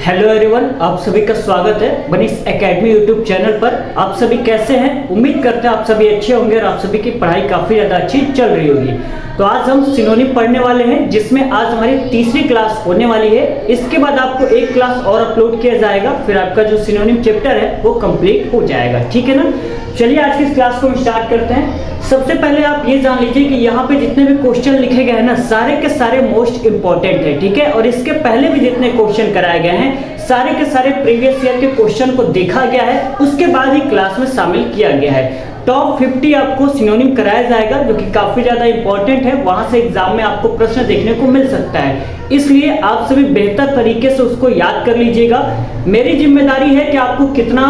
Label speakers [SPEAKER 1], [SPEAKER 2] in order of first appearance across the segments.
[SPEAKER 1] Hello everyone, आप सभी का स्वागत है बनीस एकेडमी यूट्यूब चैनल पर। आप सभी कैसे हैं? उम्मीद करते हैं आप सभी अच्छे होंगे और आप सभी की पढ़ाई काफ़ी ज़्यादा अच्छी चल रही होगी। तो आज हम सिनोनिम पढ़ने वाले हैं, जिसमें आज हमारी तीसरी क्लास होने वाली है। इसके बाद आपको एक क्लास और अपलोड किया जाएगा, फिर आपका जो सिनोनिम चैप्टर है वो कंप्लीट हो जाएगा। ठीक है ना? चलिए आज की इस क्लास को स्टार्ट करते हैं। सबसे पहले आप ये जान लीजिए कि यहाँ पे जितने भी क्वेश्चन लिखे गए हैं ना, सारे के सारे मोस्ट इंपॉर्टेंट है। ठीक है? और इसके पहले भी जितने क्वेश्चन कराए गए हैं, सारे के सारे प्रीवियस ईयर के क्वेश्चन को देखा गया है, उसके बाद ही क्लास में शामिल किया गया है। टॉप 50 आपको सिनोनिम कराया जाएगा, जो कि काफी ज्यादा इंपॉर्टेंट है। वहां से एग्जाम में आपको प्रश्न देखने को मिल सकता है, इसलिए आप सभी बेहतर तरीके से उसको याद कर लीजिएगा। मेरी जिम्मेदारी है कि आपको कितना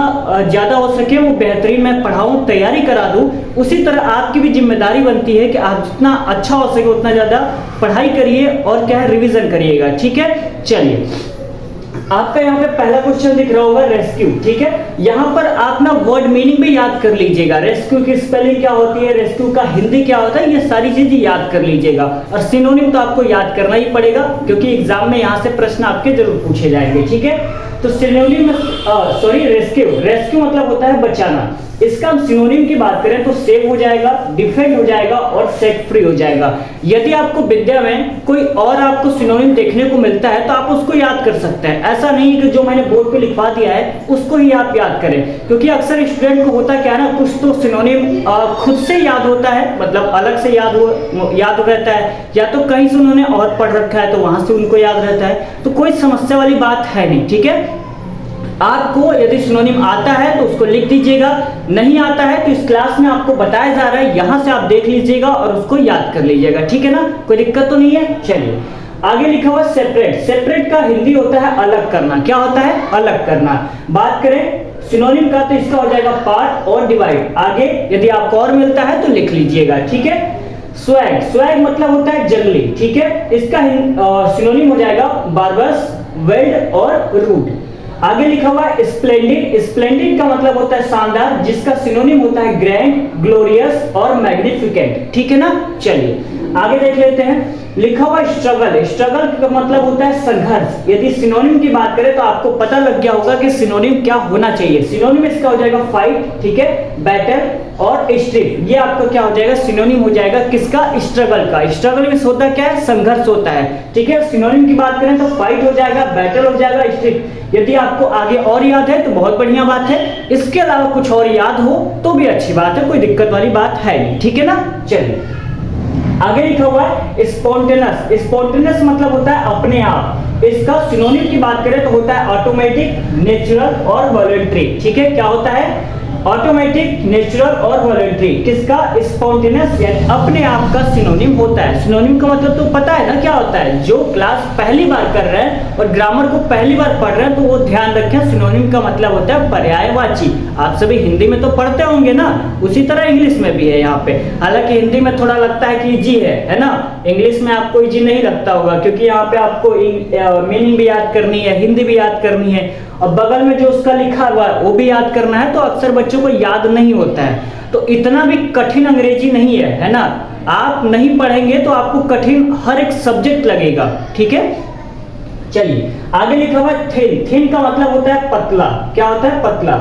[SPEAKER 1] ज्यादा हो सके वो बेहतरीन मैं पढ़ाऊं, तैयारी करा दूं। उसी तरह आपकी भी जिम्मेदारी बनती है कि आप जितना अच्छा हो सके उतना ज्यादा पढ़ाई करिए और क्या है, रिविजन करिएगा। ठीक है? चलिए, आपका यहाँ पे पहला क्वेश्चन दिख रहा होगा रेस्क्यू। ठीक है? यहाँ पर आप ना वर्ड मीनिंग भी याद कर लीजिएगा। रेस्क्यू की स्पेलिंग क्या होती है, रेस्क्यू का हिंदी क्या होता है, ये सारी चीजें याद कर लीजिएगा। और सिनोनिम तो आपको याद करना ही पड़ेगा, क्योंकि एग्जाम में यहाँ से प्रश्न आपके जरूर पूछे जाएंगे। ठीक है? तो सिनोनिम रेस्क्यू मतलब होता है बचाना। इसका हम सिनोनिम की बात करें तो सेव हो जाएगा, डिफेंड हो जाएगा और सेट फ्री हो जाएगा। यदि आपको विद्या में कोई और आपको सिनोनिम देखने को मिलता है तो आप उसको याद कर सकते हैं। ऐसा नहीं है कि जो मैंने बोर्ड पे लिखवा दिया है उसको ही आप याद करें, क्योंकि अक्सर स्टूडेंट को होता क्या है ना, कुछ तो सिनोनिम खुद से याद होता है, मतलब अलग से याद रहता है, या तो कहीं से उन्होंने और पढ़ रखा है तो वहां से उनको याद रहता है। तो कोई समस्या वाली बात है नहीं। ठीक है? आपको यदि सिनोनिम आता है तो उसको लिख दीजिएगा, नहीं आता है तो इस क्लास में आपको बताया जा रहा है, यहां से आप देख लीजिएगा और उसको याद कर लीजिएगा। ठीक है ना? कोई दिक्कत तो नहीं है। चलिए, आगे लिखा हुआ सेपरेट। सेपरेट का हिंदी होता है अलग करना। क्या होता है? अलग करना। बात करें सिनोनिम का तो इसका हो जाएगा पार्ट और डिवाइड। आगे यदि आपको और मिलता है तो लिख लीजिएगा। ठीक है? स्वैग। स्वैग मतलब होता है जंगली। ठीक है? इसका सिनोनिम हो जाएगा बार्बरस, वेल्ड और रूड। आगे लिखा हुआ है स्प्लेंडिड। स्प्लेंडिड का मतलब होता है शानदार, जिसका सिनोनिम होता है ग्रैंड, ग्लोरियस और मैग्निफिकेंट। ठीक है ना? चलिए आगे देख लेते हैं। लिखा हुआ स्ट्रगल। स्ट्रगल का मतलब होता है संघर्ष। यदि सिनोनिम की बात करें तो आपको पता लग गया होगा कि सिनोनिम क्या होना चाहिए। सिनोनिम इसका हो जाएगा फाइट, ठीक है, बैटल और स्ट्रिप। ये आपका क्या हो जाएगा? सिनोनिम हो जाएगा किसका? स्ट्रगल का। स्ट्रगल में होता क्या है? संघर्ष होता है। ठीक है? सिनोनिम की बात करें तो फाइट हो जाएगा, बैटल हो जाएगा, स्ट्रिप। यदि आपको आगे और याद है तो बहुत बढ़िया बात है, इसके अलावा कुछ और याद हो तो भी अच्छी बात है, कोई दिक्कत वाली बात है नहीं। ठीक है ना? चलिए आगे लिखा हुआ है स्पॉन्टेनियस। स्पॉन्टेनियस मतलब होता है अपने आप। इसका सिनोनिम की बात करें तो होता है ऑटोमेटिक, नेचुरल और वॉलंटरी। ठीक है? क्या होता है? ऑटोमेटिक, नेचुरल और वॉलंटरी। किसका? स्पॉन्टेनियस यानी अपने आप का सिनोनिम होता है। सिनोनिम का मतलब तो पता है ना क्या होता है? जो क्लास पहली बार कर रहे हैं और ग्रामर को पहली बार पढ़ रहे हैं तो वो ध्यान रखें, सिनोनिम का मतलब होता है पर्यायवाची। आप सभी हिंदी में तो पढ़ते होंगे ना, उसी तरह इंग्लिश में भी है यहाँ पे। हालांकि हिंदी में थोड़ा लगता है कि इजी है ना? इंग्लिश में आपको इजी नहीं लगता होगा, क्योंकि यहाँ पे आपको मीनिंग भी याद करनी है, हिंदी भी याद करनी है, और बगल में जो उसका लिखा हुआ है वो भी याद करना है। तो अक्सर बच्चों को याद नहीं होता है। तो इतना भी कठिन अंग्रेजी नहीं है ना? आप नहीं पढ़ेंगे तो आपको कठिन हर एक सब्जेक्ट लगेगा। ठीक है? चलिए आगे लिखा हुआ है थिन। थिन का मतलब होता है पतला। क्या होता है? पतला।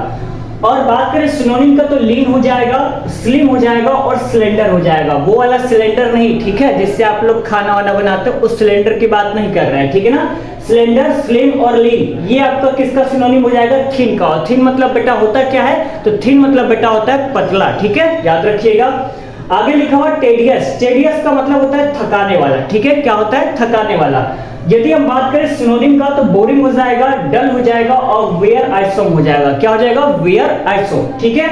[SPEAKER 1] और बात करें सिनोनिम का तो लीन हो जाएगा, स्लिम हो जाएगा और सिलेंडर हो जाएगा। वो वाला सिलेंडर नहीं, ठीक है, जिससे आप लोग खाना वाना बनाते हो, उस सिलेंडर की बात नहीं कर रहे हैं। ठीक है ना? सिलेंडर, स्लिम और लीन, ये आपका किसका सिनोनिम हो जाएगा? थिन का। और थिन मतलब बेटा होता क्या है? तो थिन मतलब बेटा होता है पतला। ठीक है? याद रखिएगा। आगे लिखा हुआ टेडियस। टेडियस का मतलब होता है थकाने वाला। ठीक है? क्या होता है? थकाने वाला। यदि हम बात करें सिनोनिम का तो बोरिंग हो जाएगा, डल हो जाएगा और वेयर आइसोम हो जाएगा। क्या हो जाएगा? वेयर आइसोम। ठीक है?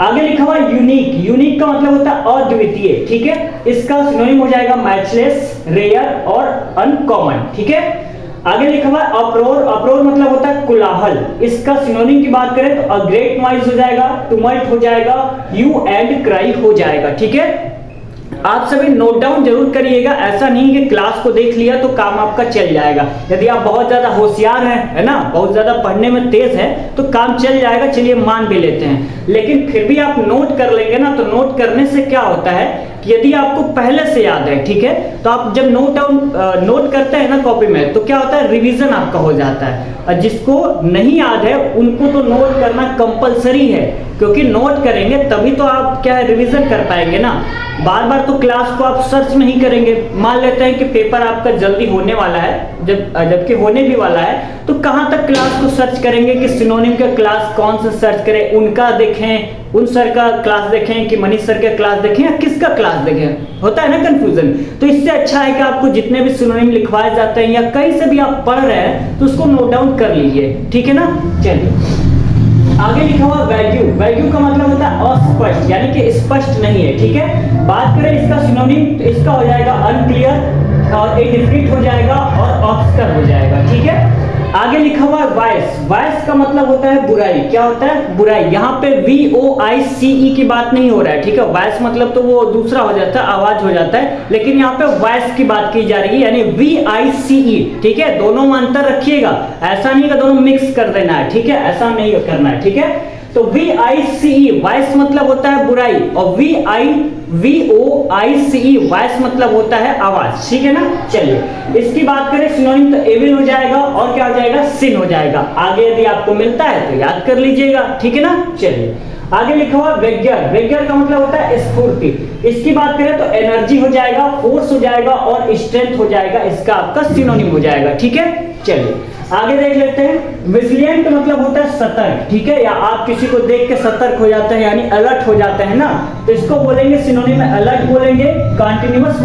[SPEAKER 1] आगे लिखा हुआ यूनिक। यूनिक का मतलब होता है अद्वितीय। ठीक है? इसका सिनोनिम हो जाएगा मैचलेस, रेयर और अनकॉमन। ठीक है? आगे लिखा हुआ है अप्रोर। अप्रोर मतलब होता है कोलाहल। इसका सिनोनिम की बात करें तो अ ग्रेट नॉइज हो जाएगा, टुमल्ट हो जाएगा, यू एंड क्राई हो जाएगा। ठीक है? आप सभी नोट डाउन जरूर करिएगा। ऐसा नहीं कि क्लास को देख लिया तो काम आपका चल जाएगा। यदि आप बहुत ज्यादा होशियार हैं, है ना, बहुत ज्यादा पढ़ने में तेज है तो काम चल जाएगा, चलिए मान भी लेते हैं। लेकिन फिर भी आप नोट कर लेंगे ना, तो नोट करने से क्या होता है कि यदि आपको पहले से याद है, ठीक है, तो आप जब नोट करते हैं ना कॉपी में, तो क्या होता है, रिवीजन आपका हो जाता है। और जिसको नहीं याद है उनको तो नोट करना कंपलसरी है, क्योंकि नोट करेंगे तभी तो आप क्या है, रिवीजन कर पाएंगे ना। बार बार तो क्लास को आप सर्च नहीं करेंगे। मान लेते हैं कि पेपर आपका जल्दी होने वाला है, जबकि होने भी वाला है, तो कहाँ तक क्लास को सर्च करेंगे कि सिनोनिम का क्लास कौन सा सर्च करें, उनका देखें, उन सर का क्लास देखें कि मनीष सर का क्लास देखें या किसका क्लास देखें, होता है ना कंफ्यूजन। तो इससे अच्छा है कि आपको जितने भी सिनोनिम लिखवाए जाते हैं या कहीं से भी आप पढ़ रहे हैं तो उसको नोट डाउन कर लीजिए, ठीक है ना। चलिए आगे लिखा हुआ वैग्यू। वैग्यू का मतलब होता है अस्पष्ट, यानी कि स्पष्ट नहीं है, ठीक है। बात करें इसका सिनोनिम, तो इसका हो जाएगा अनक्लियर और इनडिफिनिट हो जाएगा और ऑब्स्कर हो जाएगा, ठीक है। आगे लिखा हुआ है वाइस। वाइस का मतलब होता है बुराई। क्या होता है, बुराई। यहाँ पे VOICE की बात नहीं हो रहा है, ठीक है। वाइस मतलब तो वो दूसरा हो जाता है, आवाज हो जाता है, लेकिन यहाँ पे वाइस की बात की जा रही है, यानी VICE, ठीक है। दोनों में अंतर रखिएगा, ऐसा नहीं कि दोनों मिक्स कर देना है, ठीक है, ऐसा नहीं करना है, ठीक है। तो VICE वाइस मतलब होता है बुराई, और VOICE वाइस मतलब होता है आवाज, ठीक है ना। चलिए इसकी बात करें सिनोनिम, तो एविल हो जाएगा और क्या हो जाएगा, सिन हो जाएगा। आगे यदि आपको मिलता है तो याद कर लीजिएगा, ठीक है ना। चलिए आगे लिखा हुआ वेग्यर। वेग्यर का मतलब होता है स्फूर्ति। इसकी बात करें तो एनर्जी हो जाएगा, फोर्स हो जाएगा और स्ट्रेंथ हो जाएगा, इसका आपका सिनोनिम हो जाएगा, ठीक है। चलिए आगे देख लेते हैं। विजिलेंट मतलब होता है सतर्क, ठीक है, या आप किसी को देख के सतर्क हो जाते हैं, यानी अलर्ट हो जाते हैं ना, तो इसको बोलेंगे सिनोनिम में अलर्ट बोलेंगे, कंटिन्यूअस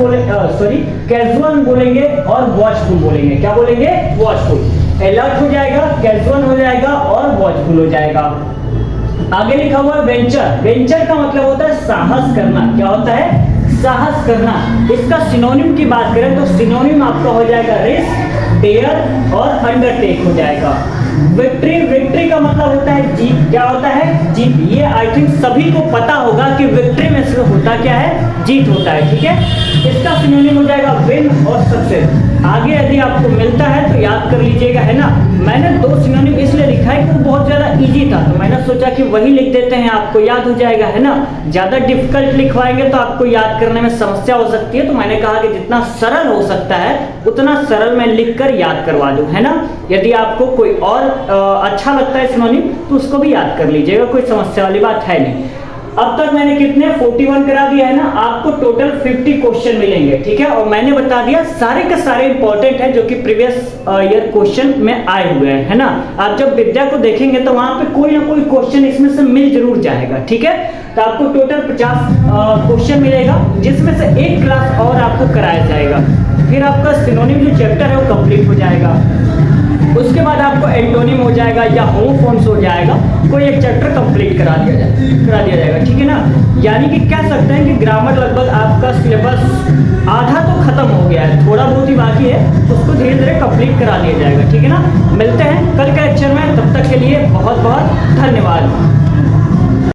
[SPEAKER 1] कैजुअल बोलेंगे और वॉचफुल बोलेंगे। क्या बोलेंगे, वॉचफुल। अलर्ट हो जाएगा, कैजुअल हो जाएगा और वॉचफुल हो जाएगा। आगे लिखा हुआ है वेंचर। वेंचर का मतलब होता है साहस करना। क्या होता है, साहस करना। इसका सिनोनिम की बात करें तो सिनोनिम आपका हो जाएगा रिस्क, डेयर और अंडरटेक हो जाएगा। विक्ट्री। विक्ट्री का मतलब होता है जीत। क्या होता है, जीत। ये आई थिंक सभी को पता होगा कि विक्ट्री में से होता क्या है, जीत होता है, ठीक है। इसका सिनोनिम हो जाएगा विन और सक्सेस। आगे यदि आपको मिलता है तो याद कर लीजिएगा, है ना। मैंने 2 सिनोनिम इसलिए लिखा है कि वो बहुत ज्यादा इजी था, तो मैंने सोचा कि वही लिख देते हैं, आपको याद हो जाएगा, है ना। ज्यादा डिफिकल्ट लिखवाएंगे तो आपको याद करने में समस्या हो सकती है, तो मैंने कहा कि जितना सरल हो सकता है उतना सरल मैं लिखकर याद करवा दूं, है ना। यदि आपको कोई और अच्छा लगता है सिनोनिम तो उसको भी याद कर लीजिएगा, कोई समस्या वाली बात है नहीं। अब तक मैंने कितने 41 करा दिया है ना, आपको टोटल 50 क्वेश्चन मिलेंगे, ठीक है। और मैंने बता दिया सारे के सारे इंपॉर्टेंट है जो कि प्रीवियस ईयर क्वेश्चन में आए हुए हैं, है ना। आप जब विद्या को देखेंगे तो वहां पे कोई ना कोई क्वेश्चन इसमें से मिल जरूर जाएगा, ठीक है। तो आपको टोटल 50 क्वेश्चन मिलेगा, जिसमें से एक क्लास और आपको कराया जाएगा, फिर आपका सिनोनिम जो चैप्टर है वो कंप्लीट हो जाएगा। उसके बाद आपको एंटोनिम हो जाएगा या होमोफोन्स हो जाएगा, कोई एक चैप्टर कंप्लीट करा दिया जाएगा, ठीक है ना। यानी कि कह सकते हैं कि ग्रामर लगभग आपका सिलेबस आधा तो खत्म हो गया है, थोड़ा बहुत ही बाकी है, उसको धीरे धीरे कंप्लीट करा दिया जाएगा, ठीक है ना। मिलते हैं कल के लेक्चर में, तब तक के लिए बहुत बहुत धन्यवाद।